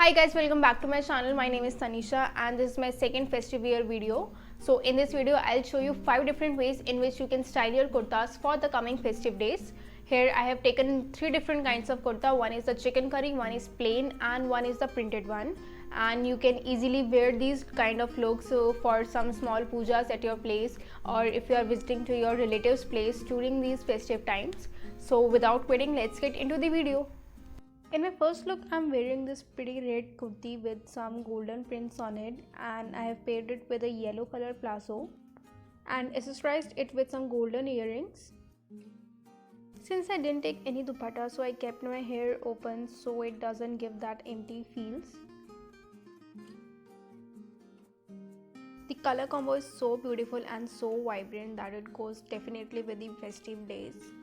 Hi guys, welcome back to my channel. My name is Tanisha and this is my second festive wear video. So in this video I'll show you 5 different ways in which you can style your kurtas for the coming festive days. Here I have taken 3 different kinds of kurta. One is the chicken curry, one is plain and one is the printed one. And you can easily wear these kind of looks for some small pujas at your place, or if you are visiting to your relatives place during these festive times. So without waiting, let's get into the video. In my first look, I'm wearing this pretty red kurti with some golden prints on it, and I have paired it with a yellow color palazzo and accessorized it with some golden earrings. Since I didn't take any dupatta, so I kept my hair open so it doesn't give that empty feels. The color combo is so beautiful and so vibrant that it goes definitely with the festive days.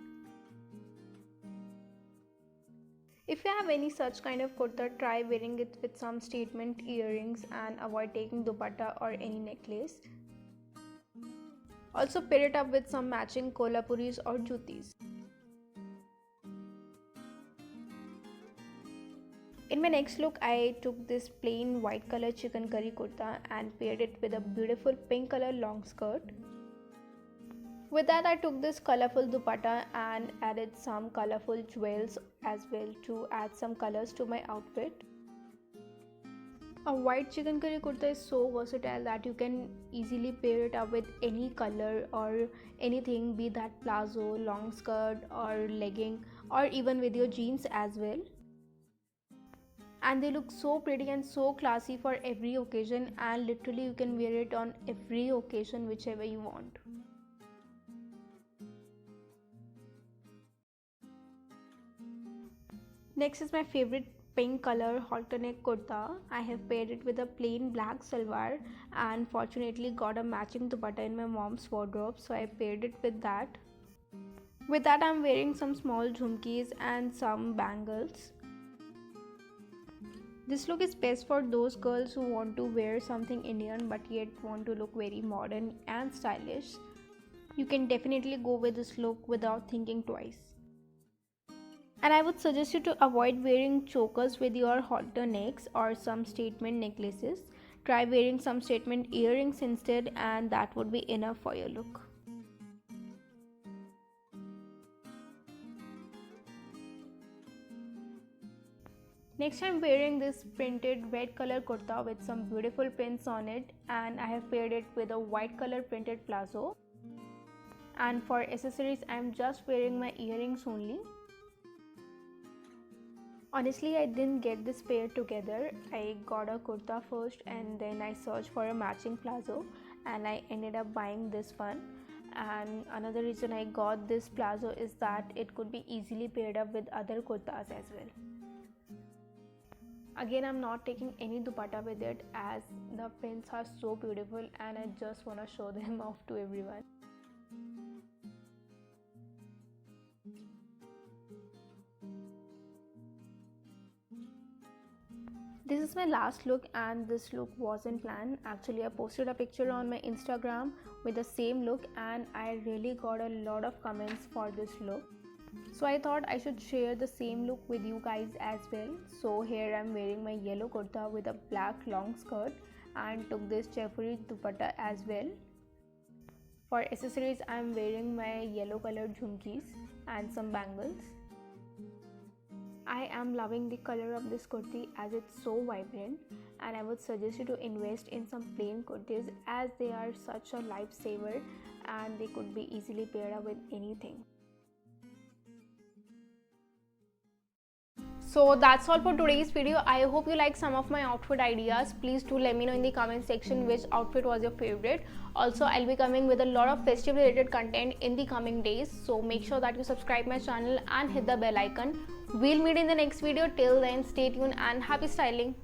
If you have any such kind of kurta, try wearing it with some statement earrings and avoid taking dupatta or any necklace. Also pair it up with some matching kolhapuris or jutis. In my next look, I took this plain white color chicken curry kurta and paired it with a beautiful pink color long skirt. With that, I took this colorful dupatta and added some colorful jewels as well to add some colors to my outfit. A white chicken curry kurta is so versatile that you can easily pair it up with any color or anything, be that palazzo, long skirt or legging, or even with your jeans as well. And they look so pretty and so classy for every occasion, and literally you can wear it on every occasion whichever you want. Next is my favorite pink color halter neck kurta. I have paired it with a plain black salwar and fortunately got a matching dupatta in my mom's wardrobe, so I paired it with that. With that, I'm wearing some small jhumkis and some bangles. This look is best for those girls who want to wear something Indian but yet want to look very modern and stylish. You can definitely go with this look without thinking twice. And I would suggest you to avoid wearing chokers with your halter necks or some statement necklaces. Try wearing some statement earrings instead, and that would be enough for your look. Next, I'm wearing this printed red color kurta with some beautiful prints on it, and I have paired it with a white color printed palazzo. And for accessories, I'm just wearing my earrings only. Honestly, I didn't get this pair together. I got a kurta first and then I searched for a matching palazzo and I ended up buying this one. And another reason I got this palazzo is that it could be easily paired up with other kurtas as well. Again, I'm not taking any dupatta with it as the prints are so beautiful and I just want to show them off to everyone. This is my last look, and this look wasn't planned. Actually, I posted a picture on my Instagram with the same look and I really got a lot of comments for this look. So I thought I should share the same look with you guys as well. So here I'm wearing my yellow kurta with a black long skirt and took this Jaipuri dupatta as well. For accessories, I'm wearing my yellow colored jhumkis and some bangles. I am loving the color of this kurti as it's so vibrant, and I would suggest you to invest in some plain kurtis as they are such a lifesaver and they could be easily paired up with anything. So that's all for today's video. I hope you like some of my outfit ideas. Please do let me know in the comment section which outfit was your favorite. Also, I'll be coming with a lot of festive related content in the coming days, so make sure that you subscribe my channel and hit the bell icon. We'll meet in the next video. Till then, stay tuned and happy styling.